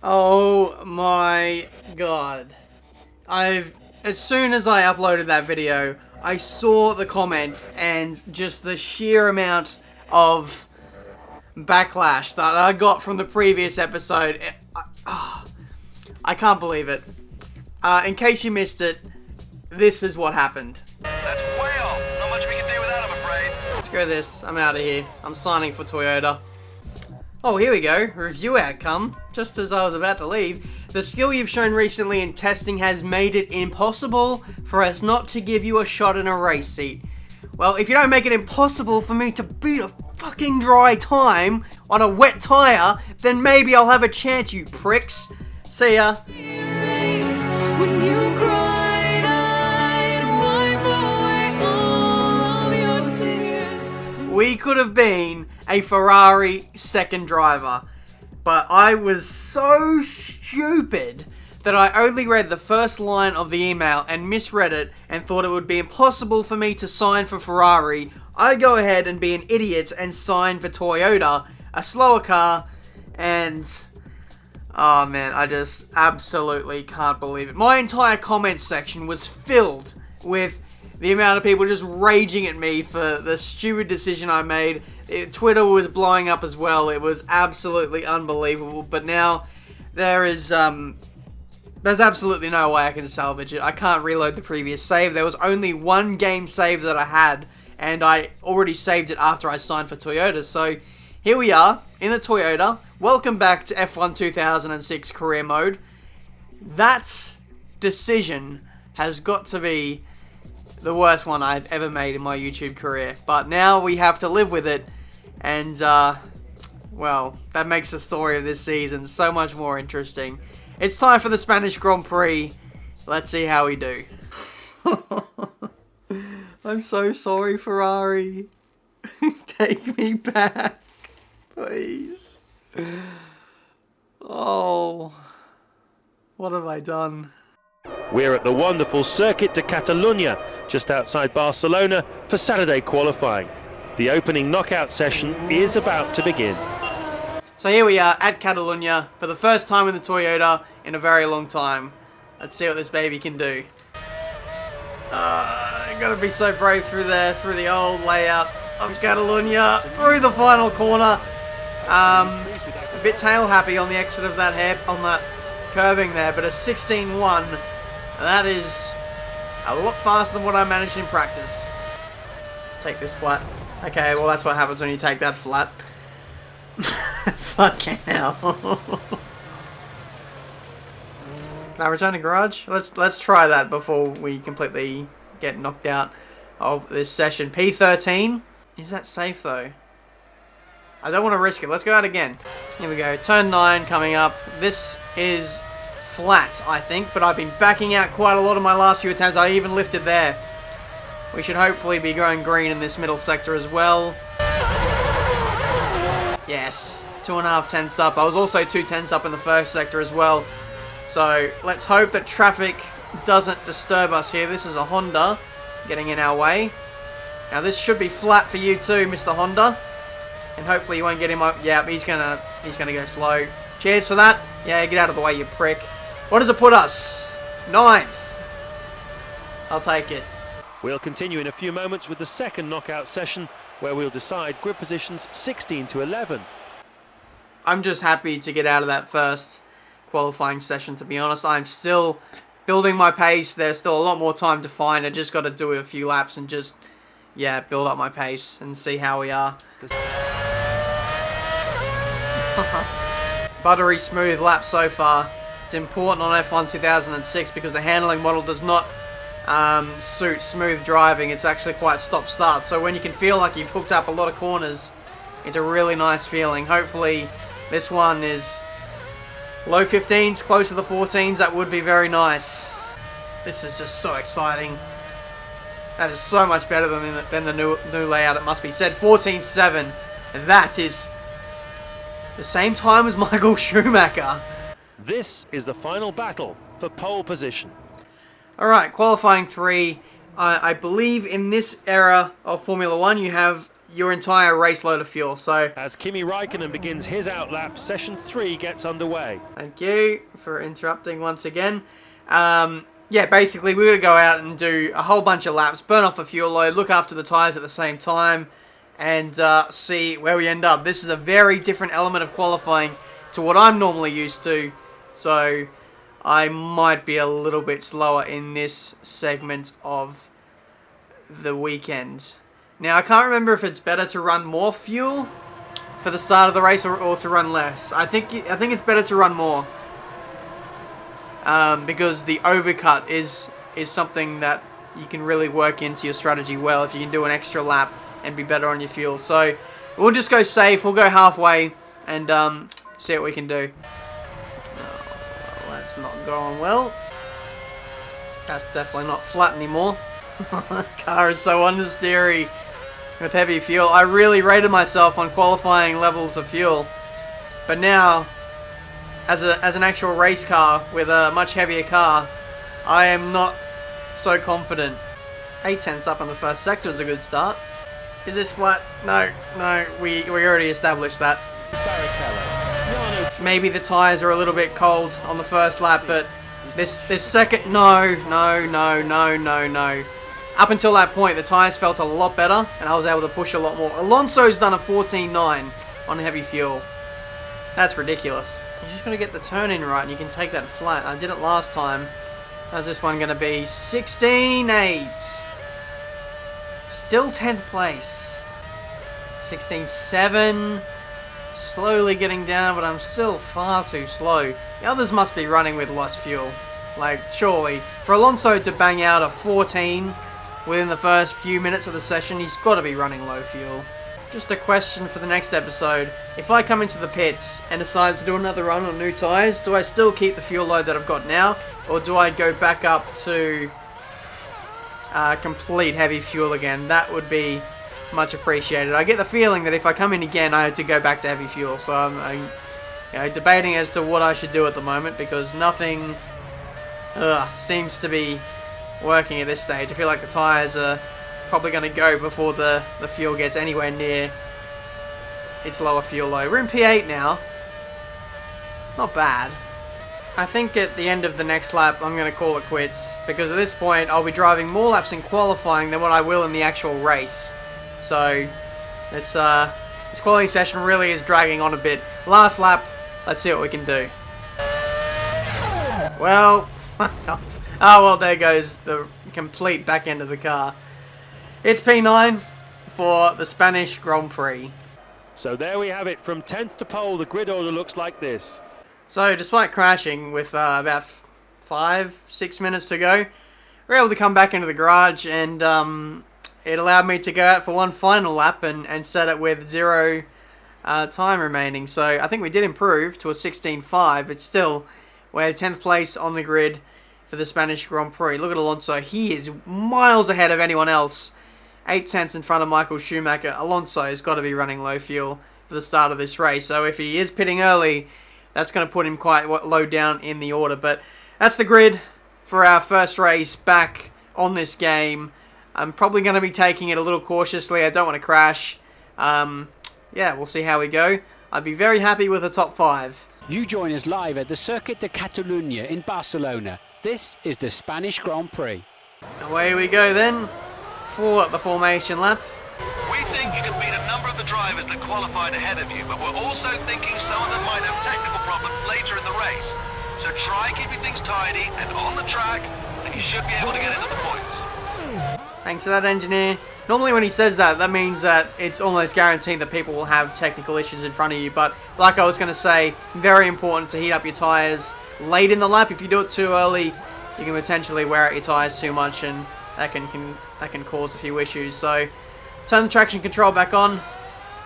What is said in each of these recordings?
Oh my god. As soon as I uploaded that video, I saw the comments and just the sheer amount of backlash that I got from the previous episode. I can't believe it. In case you missed it, this is what happened. That's whale. Not much we can do without him, afraid. Screw this. I'm out of here. I'm signing for Toyota. Oh, here we go. Review outcome. Just as I was about to leave. The skill you've shown recently in testing has made it impossible for us not to give you a shot in a race seat. Well, if you don't make it impossible for me to beat a fucking dry time on a wet tire, then maybe I'll have a chance, you pricks. See ya. We could have been a Ferrari second driver, but I was so stupid that I only read the first line of the email and misread it and thought it would be impossible for me to sign for Ferrari. I go ahead and be an idiot and sign for Toyota, a slower car, and oh man, I just absolutely can't believe it. My entire comments section was filled with the amount of people just raging at me for the stupid decision I made. Twitter was blowing up as well. It was absolutely unbelievable. But now there's absolutely no way I can salvage it. I can't reload the previous save. There was only one game save that I had, and I already saved it after I signed for Toyota. So here we are in the Toyota. Welcome back to F1 2006 career mode. That decision has got to be the worst one I've ever made in my YouTube career. But now we have to live with it. And, well, that makes the story of this season so much more interesting. It's time for the Spanish Grand Prix. Let's see how we do. I'm so sorry, Ferrari. Take me back, please. Oh, what have I done? We're at the wonderful Circuit de Catalunya, just outside Barcelona, for Saturday qualifying. The opening knockout session is about to begin. So here we are at Catalunya for the first time in the Toyota in a very long time. Let's see what this baby can do. Gotta be so brave through there, through the old layout of Catalunya, through the final corner. A bit tail happy on the exit of that on that curving there, but a 16.1. That is a lot faster than what I managed in practice. Take this flat. Okay, well that's what happens when you take that flat. Fucking hell. Can I return to garage? Let's try that before we completely get knocked out of this session. P13. Is that safe though? I don't want to risk it. Let's go out again. Here we go. Turn 9 coming up. This is flat, I think, but I've been backing out quite a lot of my last few attempts. I even lifted there. We should hopefully be going green in this middle sector as well. Yes, 2.5 tenths up. I was also 2 tenths up in the first sector as well. So let's hope that traffic doesn't disturb us here. This is a Honda getting in our way. Now this should be flat for you too, Mr. Honda. And hopefully you won't get him up. Yeah, he's gonna go slow. Cheers for that. Yeah, get out of the way, you prick. What does it put us? 9th. I'll take it. We'll continue in a few moments with the second knockout session, where we'll decide grid positions 16 to 11. I'm just happy to get out of that first qualifying session, to be honest. I'm still building my pace. There's still a lot more time to find. I just got to do a few laps and just, yeah, build up my pace and see how we are. Buttery smooth lap so far. It's important on F1 2006 because the handling model does not suit smooth driving. It's actually quite stop-start. So when you can feel like you've hooked up a lot of corners, it's a really nice feeling. Hopefully this one is low 15s, close to the 14s. That would be very nice. This is just so exciting. That is so much better than the new layout, it must be said. 14.7. That is the same time as Michael Schumacher. This is the final battle for pole position. Alright, qualifying 3. I believe in this era of Formula 1 you have your entire race load of fuel. So As Kimi Raikkonen begins his outlap, session 3 gets underway. thank you for interrupting once again. Yeah, basically we're going to go out and do a whole bunch of laps, burn off the fuel load, look after the tyres at the same time, and see where we end up. This is a very different element of qualifying to what I'm normally used to, so I might be a little bit slower in this segment of the weekend. Now, I can't remember if it's better to run more fuel for the start of the race or to run less. I think it's better to run more, because the overcut is something that you can really work into your strategy well if you can do an extra lap and be better on your fuel. So we'll just go safe. We'll go halfway and see what we can do. Oh, that's not going well. That's definitely not flat anymore. The car is so understeery with heavy fuel. I really rated myself on qualifying levels of fuel, but now as an actual race car with a much heavier car, I am not so confident. 8/10 up on the first sector is a good start. Is this flat? No, we already established that. Maybe the tyres are a little bit cold on the first lap, but this second, no. Up until that point, the tyres felt a lot better, and I was able to push a lot more. Alonso's done a 14.9 on heavy fuel. That's ridiculous. You're just going to get the turn in right, and you can take that flat. I did it last time. How's this one going to be? 16.8. Still 10th place. 16.7. Slowly getting down, but I'm still far too slow. The others must be running with less fuel. Like, surely. For Alonso to bang out a 14 within the first few minutes of the session, he's got to be running low fuel. Just a question for the next episode. If I come into the pits and decide to do another run on new tyres, do I still keep the fuel load that I've got now? Or do I go back up to complete heavy fuel again? That would be much appreciated. I get the feeling that if I come in again, I have to go back to heavy fuel. So I'm debating as to what I should do at the moment, because nothing seems to be working at this stage. I feel like the tyres are probably going to go before the fuel gets anywhere near its lower fuel load. We're in P8 now. Not bad. I think at the end of the next lap, I'm going to call it quits, because at this point, I'll be driving more laps in qualifying than what I will in the actual race. So this quality session really is dragging on a bit. Last lap, let's see what we can do. Well, oh well, there goes the complete back end of the car. It's P9 for the Spanish Grand Prix. So there we have it. From 10th to pole, the grid order looks like this. So despite crashing with about 5-6 minutes to go, we were able to come back into the garage, and it allowed me to go out for one final lap and set it with 0 time remaining. So I think we did improve to a 16.5, but still, we're 10th place on the grid for the Spanish Grand Prix. Look at Alonso. He is miles ahead of anyone else. 8/10 in front of Michael Schumacher. Alonso has got to be running low fuel for the start of this race. So if he is pitting early, that's going to put him quite low down in the order. But that's the grid for our first race back on this game. I'm probably going to be taking it a little cautiously. I don't want to crash. Yeah, we'll see how we go. I'd be very happy with a top 5. You join us live at the Circuit de Catalunya in Barcelona. This is the Spanish Grand Prix. Away we go then for the formation lap. We think you can beat a number of the drivers that qualified ahead of you, but we're also thinking some of them might have technical problems later in the race. So try keeping things tidy and on the track, and you should be able to get into the points. Thanks for that, engineer. Normally when he says that, that means that it's almost guaranteed that people will have technical issues in front of you. But like I was going to say, very important to heat up your tyres late in the lap. If you do it too early, you can potentially wear out your tyres too much, and that can cause a few issues. So turn the traction control back on.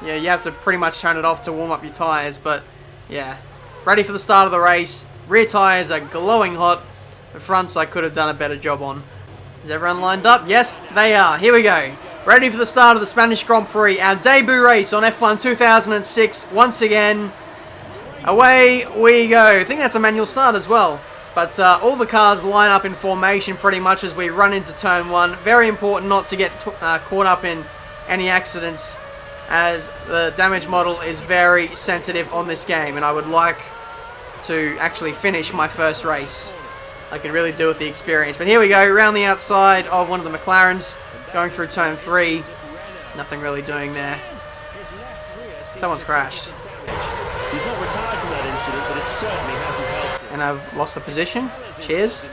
Yeah, you have to pretty much turn it off to warm up your tyres. But yeah, ready for the start of the race. Rear tyres are glowing hot. The fronts I could have done a better job on. Is everyone lined up? Yes, they are. Here we go. Ready for the start of the Spanish Grand Prix. Our debut race on F1 2006. Once again, away we go. I think that's a manual start as well. But all the cars line up in formation pretty much as we run into turn 1. Very important not to get caught up in any accidents as the damage model is very sensitive on this game, and I would like to actually finish my first race. I could really do with the experience. But here we go, around the outside of one of the McLarens, going through turn 3. Nothing really doing there. Someone's crashed. He's not retired from that incident, but it certainly hasn't helped. And I've lost the position. Cheers.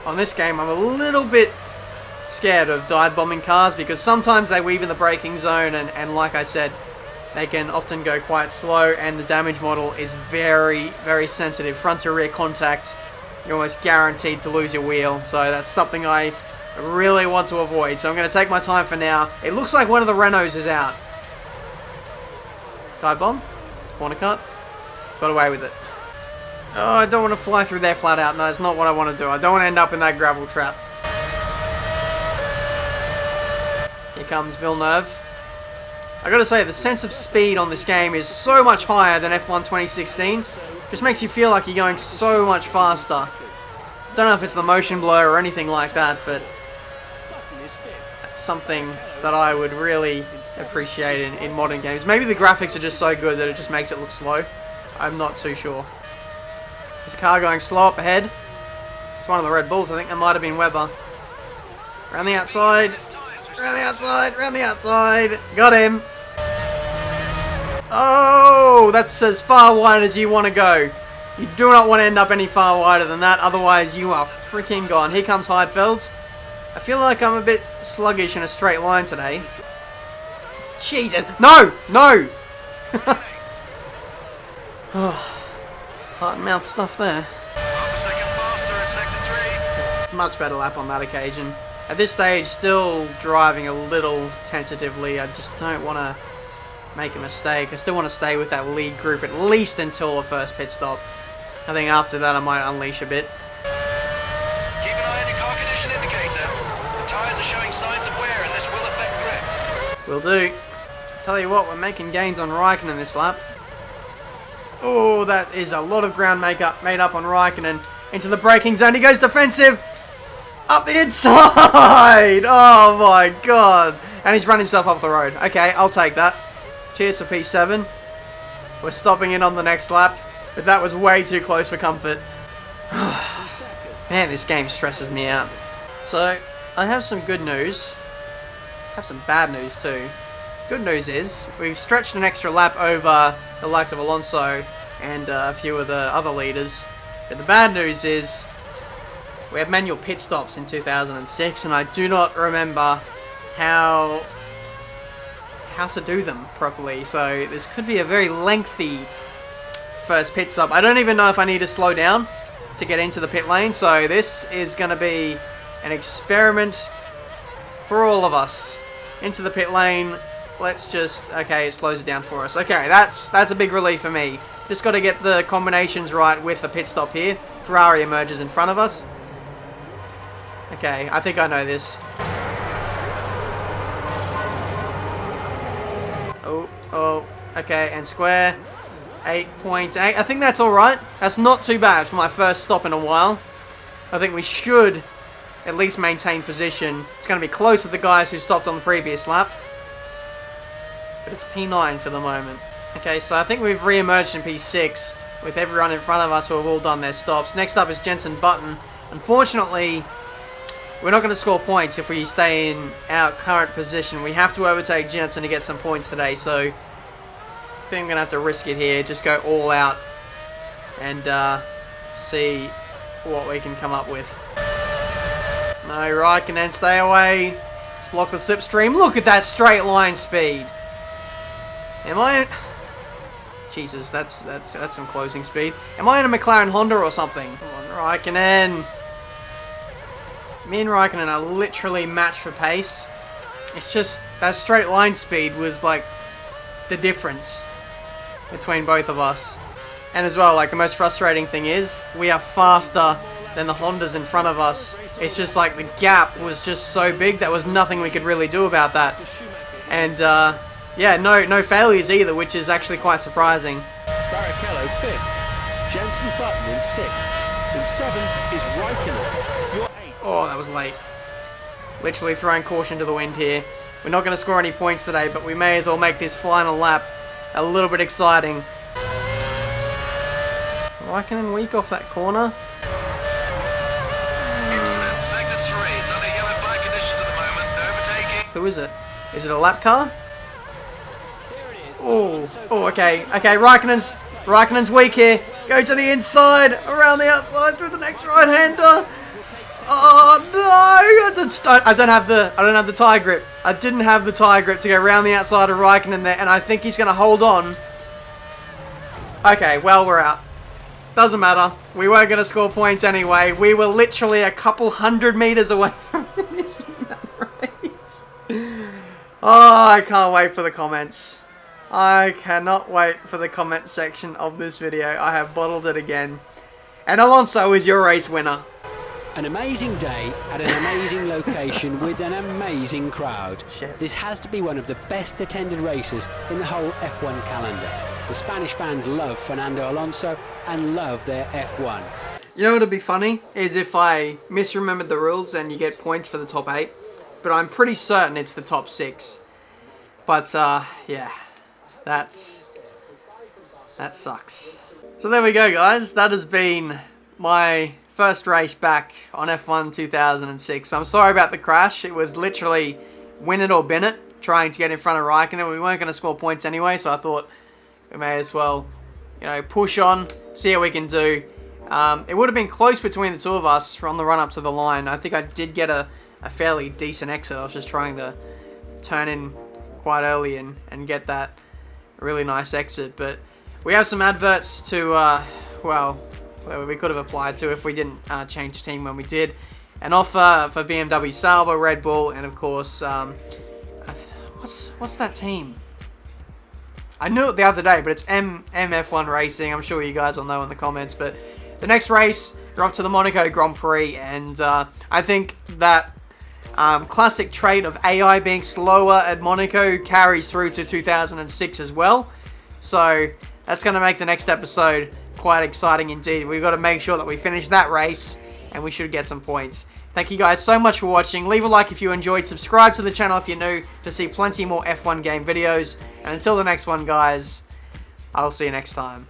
On this game, I'm a little bit scared of dive bombing cars because sometimes they weave in the braking zone, and like I said, they can often go quite slow, and the damage model is very, very sensitive. Front to rear contact, you're almost guaranteed to lose your wheel, so that's something I really want to avoid. So I'm going to take my time for now. It looks like one of the Renaults is out. Dive bomb, corner cut, got away with it. Oh, I don't want to fly through there flat out. No, it's not what I want to do. I don't want to end up in that gravel trap. Here comes Villeneuve. I gotta say, the sense of speed on this game is so much higher than F1 2016. Just makes you feel like you're going so much faster. Don't know if it's the motion blur or anything like that, but that's something that I would really appreciate in modern games. Maybe the graphics are just so good that it just makes it look slow. I'm not too sure. There's a car going slow up ahead. It's one of the Red Bulls. I think that might have been Webber. Around the outside. Around the outside. Around the outside. Got him. Oh, that's as far wide as you want to go. You do not want to end up any far wider than that. Otherwise, you are freaking gone. Here comes Heidfeld. I feel like I'm a bit sluggish in a straight line today. Jesus. No. No. Heart and mouth stuff there. Half a second faster in sector 3. Much better lap on that occasion. At this stage, still driving a little tentatively. I just don't want to make a mistake. I still want to stay with that lead group at least until the first pit stop. I think after that I might unleash a bit. Keep an eye on your car condition indicator. The tyres are showing signs of wear and this will affect grip. Will do. Tell you what, we're making gains on Raikkonen this lap. Oh, that is a lot of ground made up on Raikkonen. Into the braking zone. He goes defensive. Up the inside. Oh my god. And he's run himself off the road. Okay, I'll take that. Cheers for P7. We're stopping in on the next lap. But that was way too close for comfort. Man, this game stresses me out. So, I have some good news. I have some bad news too. Good news is, we've stretched an extra lap over the likes of Alonso and a few of the other leaders. But the bad news is, we have manual pit stops in 2006, and I do not remember how to do them properly. So this could be a very lengthy first pit stop. I don't even know if I need to slow down to get into the pit lane. So this is going to be an experiment for all of us. Into the pit lane. Let's just... Okay, it slows it down for us. Okay, that's a big relief for me. Just got to get the combinations right with the pit stop here. Ferrari emerges in front of us. Okay, I think I know this. Oh, okay, and square. 8.8. I think that's alright. That's not too bad for my first stop in a while. I think we should at least maintain position. It's going to be close with the guys who stopped on the previous lap. But it's P9 for the moment. Okay, so I think we've re-emerged in P6 with everyone in front of us who have all done their stops. Next up is Jenson Button. Unfortunately, we're not going to score points if we stay in our current position. We have to overtake Jenson to get some points today, so I think I'm going to have to risk it here. Just go all out and see what we can come up with. No, Raikkonen, stay away. Let's block the slipstream. Look at that straight line speed. Am I... Jesus, that's some closing speed. Am I in a McLaren Honda or something? Come on, Raikkonen. Me and Raikkonen are literally matched for pace. It's just that straight line speed was like the difference between both of us. And as well, like, the most frustrating thing is we are faster than the Hondas in front of us. It's just like the gap was just so big, there was nothing we could really do about that. And yeah, no failures either, which is actually quite surprising. Barrichello 5th, Jenson Button in 6th, in 7th is Raikkonen. You're 8th. Oh, that was late. Literally throwing caution to the wind here. We're not going to score any points today, but we may as well make this final lap a little bit exciting. Raikkonen weak off that corner. Incident, sector 3. It's under yellow flag conditions at the moment. No overtaking. Who is it? Is it a lap car? Oh, okay. Okay, Raikkonen's weak here. Go to the inside, around the outside through the next right-hander. Oh no! I don't have the tire grip. I didn't have the tire grip to go around the outside of Raikkonen there, and I think he's going to hold on. Okay, well, we're out. Doesn't matter. We weren't going to score points anyway. We were literally a couple hundred meters away from finishing that race. Oh, I can't wait for the comments. I cannot wait for the comment section of this video. I have bottled it again. And Alonso is your race winner. An amazing day at an amazing location with an amazing crowd. Shit. This has to be one of the best attended races in the whole F1 calendar. The Spanish fans love Fernando Alonso and love their F1. You know what would be funny? Is if I misremembered the rules and you get points for the top 8. But I'm pretty certain it's the top 6. But, yeah. That sucks. So there we go, guys. That has been my first race back on F1 2006. I'm sorry about the crash. It was literally win it or bin it, trying to get in front of Raikkonen. We weren't going to score points anyway, so I thought we may as well, you know, push on, see how we can do. It would have been close between the two of us on the run up to the line. I think I did get a fairly decent exit. I was just trying to turn in quite early and get that really nice exit. But we have some adverts to, well, we could have applied to if we didn't change team when we did. An offer for BMW Sauber, Red Bull, and of course, what's that team? I knew it the other day, but it's MF1 Racing. I'm sure you guys will know in the comments. But the next race, we're off to the Monaco Grand Prix, and I think that classic trait of AI being slower at Monaco carries through to 2006 as well. So that's going to make the next episode quite exciting indeed. We've got to make sure that we finish that race, and we should get some points. Thank you guys so much for watching. Leave a like if you enjoyed. Subscribe to the channel if you're new to see plenty more F1 game videos. And until the next one, guys, I'll see you next time.